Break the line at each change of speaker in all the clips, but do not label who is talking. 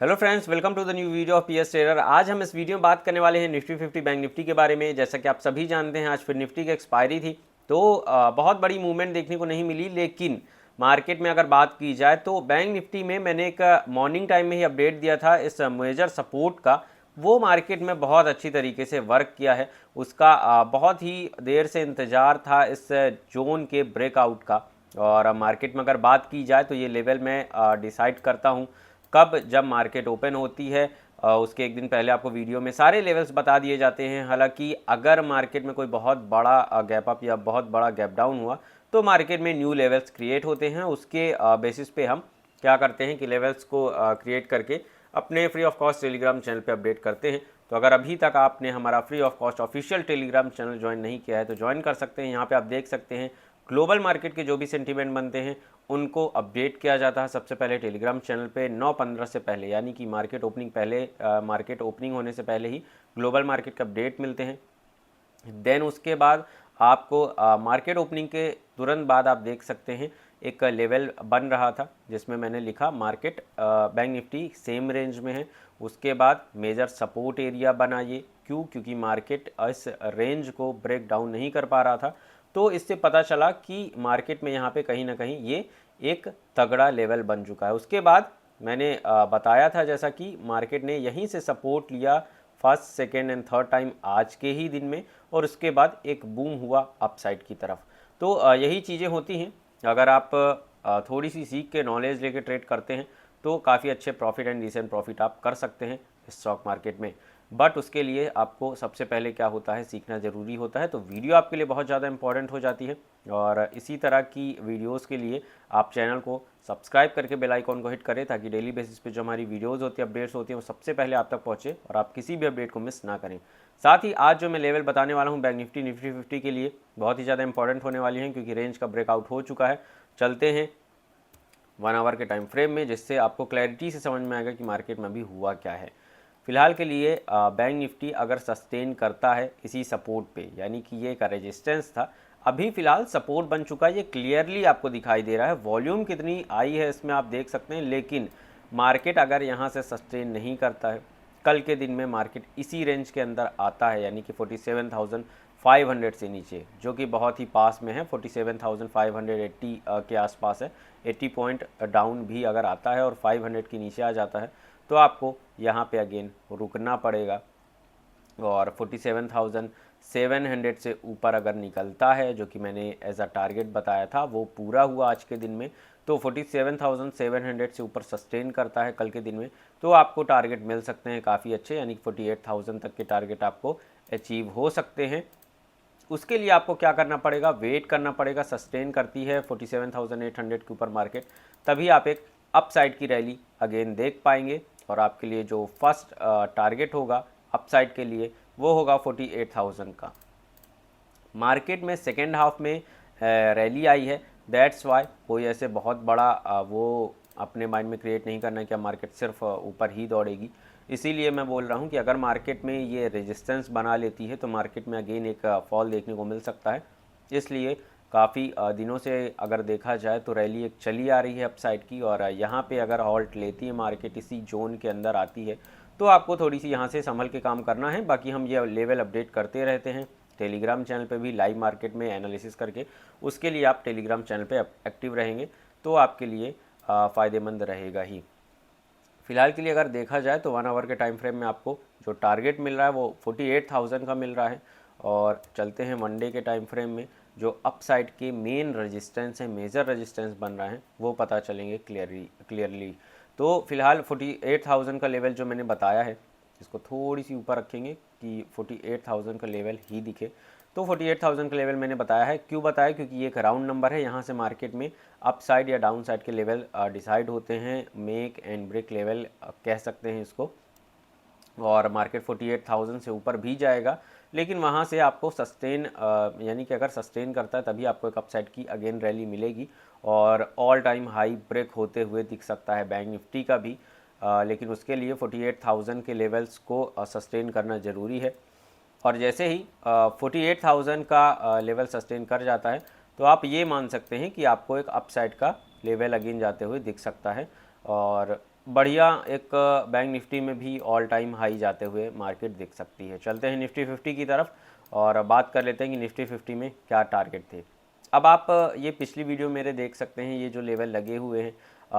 Hello friends, welcome to the new video of PS trader. आज हम इस video में बात करने वाले हैं निफ्टी 50 बैंक निफ्टी के बारे में। जैसा कि आप सभी जानते हैं, आज फिर निफ्टी की एक्सपायरी थी तो बहुत बड़ी मूवमेंट देखने को नहीं मिली। लेकिन मार्केट में अगर बात की जाए तो बैंक निफ्टी में मैंने एक मॉर्निंग टाइम में ही अपडेट दिया था इस मेजर सपोर्ट का। वो मार्केट में बहुत अच्छी तरीके से वर्क किया है। उसका बहुत ही देर से इंतज़ार था इस जोन के ब्रेकआउट का। और मार्केट में अगर बात की जाए तो ये लेवल मैं डिसाइड करता हूँ कब, जब मार्केट ओपन होती है। उसके एक दिन पहले आपको वीडियो में सारे लेवल्स बता दिए जाते हैं। हालांकि अगर मार्केट में कोई बहुत बड़ा गैप अप या बहुत बड़ा गैप डाउन हुआ तो मार्केट में न्यू लेवल्स क्रिएट होते हैं। उसके बेसिस पे हम क्या करते हैं कि लेवल्स को क्रिएट करके अपने free of cost Telegram channel पे अपडेट करते हैं। तो अगर अभी तक आपने हमारा free of cost official Telegram channel join नहीं किया है तो ज्वाइन कर सकते हैं। यहाँ पे आप देख सकते हैं ग्लोबल मार्केट के जो भी सेंटीमेंट बनते हैं उनको अपडेट किया जाता है सबसे पहले टेलीग्राम चैनल पे 9:15 से पहले, यानी कि मार्केट ओपनिंग होने से पहले ही ग्लोबल मार्केट के अपडेट मिलते हैं। देन उसके बाद आपको मार्केट ओपनिंग के तुरंत बाद आप देख सकते हैं एक लेवल बन रहा था जिसमें मैंने लिखा market bank Nifty same range में है। उसके बाद मेजर सपोर्ट एरिया बना ये, क्योंकि मार्केट इस रेंज को ब्रेक डाउन नहीं कर पा रहा था। तो इससे पता चला कि मार्केट में यहाँ पे कहीं ना कहीं ये एक तगड़ा लेवल बन चुका है। उसके बाद मैंने बताया था जैसा कि मार्केट ने यहीं से सपोर्ट लिया first, second and third time आज के ही दिन में, और उसके बाद एक बूम हुआ अपसाइड की तरफ। तो यही चीज़ें होती हैं। अगर आप थोड़ी सी सीख के नॉलेज लेके ट्रेड करते हैं तो काफ़ी अच्छे प्रॉफिट एंड डिसेंट प्रॉफिट आप कर सकते हैं स्टॉक मार्केट में। बट उसके लिए आपको सबसे पहले क्या होता है, सीखना ज़रूरी होता है। तो वीडियो आपके लिए बहुत ज़्यादा इंपॉर्टेंट हो जाती है। और इसी तरह की वीडियोस के लिए आप चैनल को सब्सक्राइब करके बेल आइकॉन को हिट करें ताकि डेली बेसिस पे जो हमारी वीडियोस होती है, अपडेट्स होती हैं, वो सबसे पहले आप तक पहुँचे और आप किसी भी अपडेट को मिस ना करें। साथ ही आज जो मैं लेवल बताने वाला हूँ बैंक निफ्टी 50 के लिए बहुत ही ज़्यादा इंपॉर्टेंट होने वाली हैं, क्योंकि रेंज का ब्रेकआउट हो चुका है। चलते हैं 1 आवर के टाइम फ्रेम में, जिससे आपको क्लैरिटी से समझ में आएगा कि मार्केट में अभी हुआ क्या है। फिलहाल के लिए बैंक निफ्टी अगर सस्टेन करता है इसी सपोर्ट पे, यानी कि ये एक रेजिस्टेंस था, अभी फिलहाल सपोर्ट बन चुका है, ये क्लियरली आपको दिखाई दे रहा है। वॉल्यूम कितनी आई है इसमें आप देख सकते हैं। लेकिन मार्केट अगर यहाँ से सस्टेन नहीं करता है, कल के दिन में मार्केट इसी रेंज के अंदर आता है, यानी कि 47,500 से नीचे, जो कि बहुत ही पास में है, 47,580 के आसपास है। 80 पॉइंट डाउन भी अगर आता है और 500 के नीचे आ जाता है तो आपको यहाँ पे अगेन रुकना पड़ेगा। और 47,700 से ऊपर अगर निकलता है, जो कि मैंने एज अ टारगेट बताया था, वो पूरा हुआ आज के दिन में, तो 47,700 से ऊपर सस्टेन करता है कल के दिन में, तो आपको टारगेट मिल सकते हैं काफ़ी अच्छे, यानी कि 48,000 तक के टारगेट आपको अचीव हो सकते हैं। उसके लिए आपको क्या करना पड़ेगा, वेट करना पड़ेगा। सस्टेन करती है 47,800 के ऊपर मार्केट, तभी आप एक अपसाइड की रैली अगेन देख पाएंगे। और आपके लिए जो फर्स्ट टारगेट होगा अपसाइड के लिए वो होगा 48,000 का। मार्केट में सेकेंड हाफ में रैली आई है, दैट्स वाई कोई ऐसे बहुत बड़ा वो अपने माइंड में क्रिएट नहीं करना है कि मार्केट सिर्फ ऊपर ही दौड़ेगी। इसीलिए मैं बोल रहा हूँ कि अगर मार्केट में ये रेजिस्टेंस बना लेती है तो मार्केट में अगेन एक फॉल देखने को मिल सकता है। इसलिए काफ़ी दिनों से अगर देखा जाए तो रैली एक चली आ रही है अपसाइड की, और यहाँ पे अगर हॉल्ट लेती है मार्केट, इसी जोन के अंदर आती है, तो आपको थोड़ी सी यहाँ से संभल के काम करना है। बाकी हम ये लेवल अपडेट करते रहते हैं टेलीग्राम चैनल पे भी, लाइव मार्केट में एनालिसिस करके। उसके लिए आप टेलीग्राम चैनल पे एक्टिव रहेंगे तो आपके लिए फ़ायदेमंद रहेगा ही। फिलहाल के लिए अगर देखा जाए तो 1 आवर के टाइम फ्रेम में आपको जो टारगेट मिल रहा है वो 48,000 का मिल रहा है। और चलते हैं वन डे के टाइम फ्रेम में, जो अपसाइड के मेन रेजिस्टेंस है, मेजर रेजिस्टेंस बन रहा है, वो पता चलेंगे क्लियरली। तो फिलहाल 48,000 का लेवल जो मैंने बताया है, इसको थोड़ी सी ऊपर रखेंगे कि 48,000 का लेवल ही दिखे। तो 48,000 का लेवल मैंने बताया है, क्यों बताया, क्योंकि ये एक राउंड नंबर है। यहाँ से मार्केट में अप साइड या डाउन साइड के लेवल डिसाइड होते हैं, मेक एंड ब्रेक लेवल कह सकते हैं इसको। और मार्केट 48,000 से ऊपर भी जाएगा, लेकिन वहाँ से आपको सस्टेन, यानी कि अगर सस्टेन करता है तभी आपको एक अपसाइड की अगेन रैली मिलेगी, और ऑल टाइम हाई ब्रेक होते हुए दिख सकता है बैंक निफ्टी का भी। लेकिन उसके लिए 48,000 के लेवल्स को सस्टेन करना ज़रूरी है। और जैसे ही 48,000 का लेवल सस्टेन कर जाता है तो आप ये मान सकते हैं कि आपको एक अपसाइड का लेवल अगेन जाते हुए दिख सकता है। और बढ़िया एक बैंक निफ्टी में भी ऑल टाइम हाई जाते हुए मार्केट दिख सकती है। चलते हैं निफ्टी 50 की तरफ और बात कर लेते हैं कि निफ्टी 50 में क्या टारगेट थे। अब आप ये पिछली वीडियो मेरे देख सकते हैं, ये जो लेवल लगे हुए हैं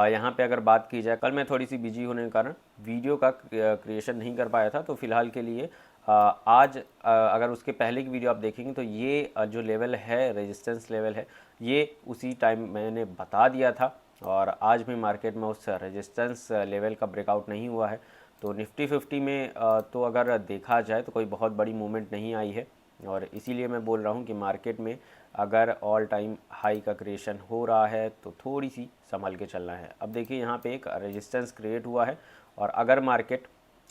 यहाँ पे अगर बात की जाए, कल मैं थोड़ी सी बिजी होने के कारण वीडियो का क्रिएशन नहीं कर पाया था, तो फिलहाल के लिए आज अगर उसके पहले की वीडियो आप देखेंगे तो ये जो लेवल है, रेजिस्टेंस लेवल है, ये उसी टाइम मैंने बता दिया था और आज भी मार्केट में उस रेजिस्टेंस लेवल का ब्रेकआउट नहीं हुआ है। तो निफ्टी 50 में तो अगर देखा जाए तो कोई बहुत बड़ी मूवमेंट नहीं आई है और इसीलिए मैं बोल रहा हूँ कि मार्केट में अगर ऑल टाइम हाई का क्रिएशन हो रहा है तो थोड़ी सी संभल के चलना है। अब देखिए यहाँ पे एक रेजिस्टेंस क्रिएट हुआ है और अगर मार्केट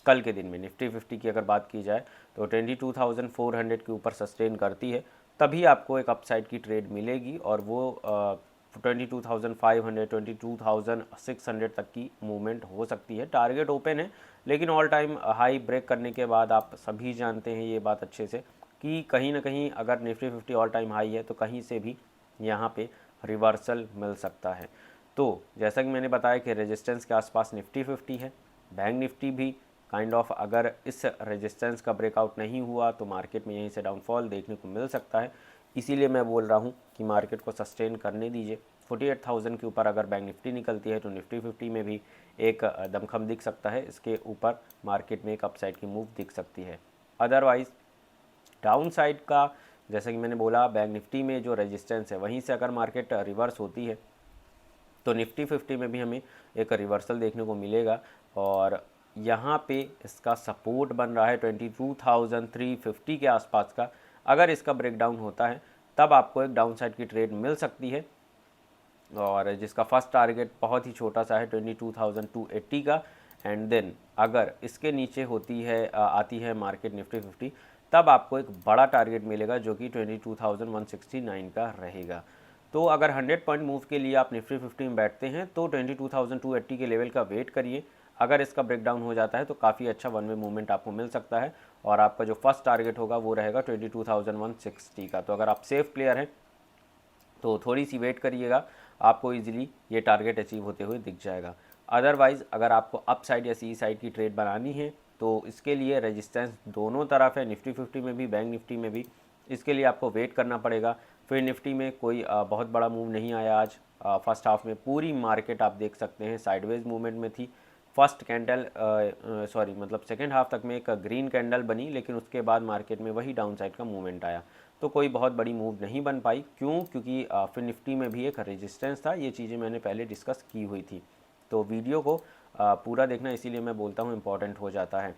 कल के दिन में निफ्टी 50 की अगर बात की जाए तो 22,400 के ऊपर सस्टेन करती है, तभी आपको एक अपसाइड की ट्रेड मिलेगी और वो 22,500 22,600 तक की मूवमेंट हो सकती है। टारगेट ओपन है, लेकिन ऑल टाइम हाई ब्रेक करने के बाद आप सभी जानते हैं ये बात अच्छे से कि कहीं ना कहीं अगर निफ्टी 50 ऑल टाइम हाई है तो कहीं से भी यहाँ पे रिवर्सल मिल सकता है। तो जैसा कि मैंने बताया कि रेजिस्टेंस के आसपास निफ्टी 50 है, बैंक निफ्टी भी काइंड ऑफ अगर इस रेजिस्टेंस का ब्रेकआउट नहीं हुआ तो मार्केट में यहीं से डाउनफॉल देखने को मिल सकता है। इसीलिए मैं बोल रहा हूँ कि मार्केट को सस्टेन करने दीजिए। 48,000 के ऊपर अगर बैंक निफ्टी निकलती है तो निफ्टी 50 में भी एक दमखम दिख सकता है, इसके ऊपर मार्केट में एक अपसाइड की मूव दिख सकती है। अदरवाइज़ डाउन साइड का, जैसा कि मैंने बोला, बैंक निफ्टी में जो रेजिस्टेंस है वहीं से अगर मार्केट रिवर्स होती है तो निफ्टी 50 में भी हमें एक रिवर्सल देखने को मिलेगा और यहाँ पे इसका सपोर्ट बन रहा है 22,350 के आसपास का। अगर इसका ब्रेकडाउन होता है तब आपको एक डाउन साइड की ट्रेड मिल सकती है और जिसका फर्स्ट टारगेट बहुत ही छोटा सा है 22,280 का। एंड देन अगर इसके नीचे होती है आती है मार्केट निफ्टी 50, तब आपको एक बड़ा टारगेट मिलेगा जो कि 22,169 का रहेगा। तो अगर 100 पॉइंट मूव के लिए आप निफ्टी 50 में बैठते हैं तो 22,280 के लेवल का वेट करिए। अगर इसका ब्रेकडाउन हो जाता है तो काफ़ी अच्छा वन वे मूवमेंट आपको मिल सकता है और आपका जो फर्स्ट टारगेट होगा वो रहेगा 22,160 का। तो अगर आप सेफ प्लेयर हैं तो थोड़ी सी वेट करिएगा, आपको इजीली ये टारगेट अचीव होते हुए दिख जाएगा। अदरवाइज़ अगर आपको अप साइड या सी साइड की ट्रेड बनानी है तो इसके लिए रेजिस्टेंस दोनों तरफ है, निफ्टी 50 में भी बैंक निफ्टी में भी। इसके लिए आपको वेट करना पड़ेगा। फिर निफ्टी में कोई बहुत बड़ा मूव नहीं आया आज। फर्स्ट हाफ में पूरी मार्केट आप देख सकते हैं साइडवेज मूवमेंट में थी। फर्स्ट कैंडल मतलब सेकेंड हाफ तक में एक ग्रीन कैंडल बनी, लेकिन उसके बाद मार्केट में वही डाउन साइड का मूवमेंट आया, तो कोई बहुत बड़ी मूव नहीं बन पाई। क्यों? क्योंकि फिर निफ्टी में भी एक रेजिस्टेंस था। ये चीज़ें मैंने पहले डिस्कस की हुई थी। तो वीडियो को पूरा देखना, इसीलिए मैं बोलता हूँ इम्पॉर्टेंट हो जाता है।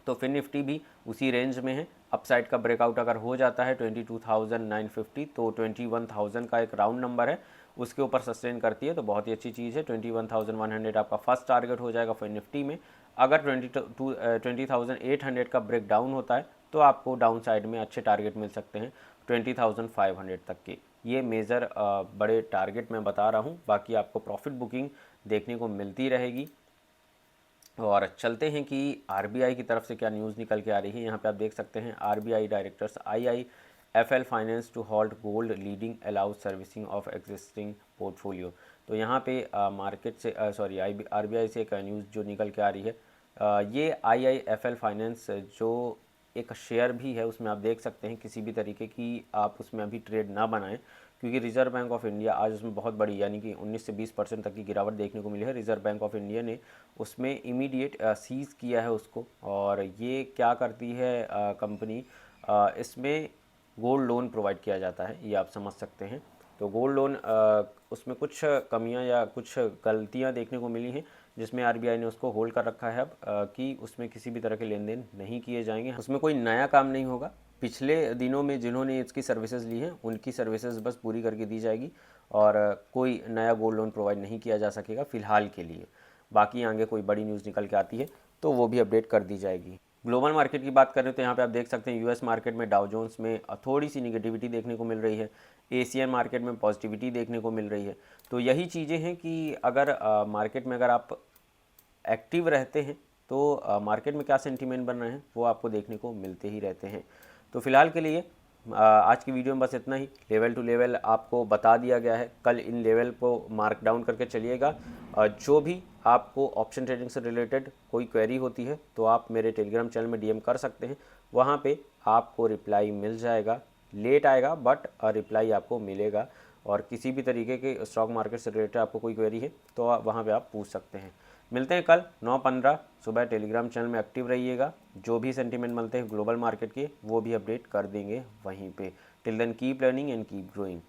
तो फिर निफ्टी भी उसी रेंज में है। अपसाइड का ब्रेकआउट अगर हो जाता है 22,950 तो 21,000 का एक राउंड नंबर है, उसके ऊपर सस्टेन करती है तो बहुत ही अच्छी चीज़ है। 21,100 आपका फर्स्ट टारगेट हो जाएगा फिर निफ्टी में। अगर 20,800 का ब्रेक डाउन होता है तो आपको डाउन साइड में अच्छे टारगेट मिल सकते हैं 20,500 तक के। ये मेजर बड़े टारगेट मैं बता रहा हूँ, बाकी आपको प्रॉफिट बुकिंग देखने को मिलती रहेगी। और चलते हैं कि आरबीआई की तरफ से क्या न्यूज़ निकल के आ रही है। यहाँ पे आप देख सकते हैं RBI directors IIFL finance to hold gold leading allowed servicing of existing portfolio. तो यहाँ पे मार्केट से आरबीआई से एक न्यूज़ जो निकल के आ रही है, ये आईआईएफएल फाइनेंस जो एक शेयर भी है उसमें आप देख सकते हैं किसी भी तरीके की आप उसमें अभी ट्रेड ना बनाएं, क्योंकि रिजर्व बैंक ऑफ इंडिया आज उसमें बहुत बड़ी यानी कि 19 से 20% तक की गिरावट देखने को मिली है। रिजर्व बैंक ऑफ इंडिया ने उसमें इमीडिएट सीज़ किया है उसको। और ये क्या करती है कंपनी, इसमें गोल्ड लोन प्रोवाइड किया जाता है, ये आप समझ सकते हैं। तो गोल्ड लोन उसमें कुछ कमियां या कुछ गलतियां देखने को मिली हैं, जिसमें आरबीआई ने उसको होल्ड कर रखा है अब कि उसमें किसी भी तरह के लेन देन नहीं किए जाएंगे। उसमें कोई नया काम नहीं होगा। पिछले दिनों में जिन्होंने इसकी सर्विसेज ली हैं उनकी सर्विसेज बस पूरी करके दी जाएगी और कोई नया गोल्ड लोन प्रोवाइड नहीं किया जा सकेगा फ़िलहाल के लिए। बाकी आगे कोई बड़ी न्यूज़ निकल के आती है तो वो भी अपडेट कर दी जाएगी। ग्लोबल मार्केट की बात करें तो यहाँ पे आप देख सकते हैं यूएस मार्केट में डाउ जोन्स में थोड़ी सी निगेटिविटी देखने को मिल रही है, एशियन मार्केट में पॉजिटिविटी देखने को मिल रही है। तो यही चीज़ें हैं कि अगर मार्केट में अगर आप एक्टिव रहते हैं तो मार्केट में क्या सेंटीमेंट बन रहे हैं वो आपको देखने को मिलते ही रहते हैं। तो फिलहाल के लिए आज की वीडियो में बस इतना ही। लेवल टू लेवल आपको बता दिया गया है, कल इन लेवल को मार्क डाउन करके चलिएगा। जो भी आपको ऑप्शन ट्रेडिंग से रिलेटेड कोई क्वेरी होती है तो आप मेरे टेलीग्राम चैनल में डीएम कर सकते हैं, वहाँ पे आपको रिप्लाई मिल जाएगा। लेट आएगा बट रिप्लाई आपको मिलेगा। और किसी भी तरीके के स्टॉक मार्केट से रिलेटेड आपको कोई क्वेरी है तो वहाँ पे आप पूछ सकते हैं। मिलते हैं कल 9:15 सुबह। टेलीग्राम चैनल में एक्टिव रहिएगा। जो भी सेंटीमेंट मिलते हैं ग्लोबल मार्केट के वो भी अपडेट कर देंगे वहीं पे। Till then keep learning and keep growing.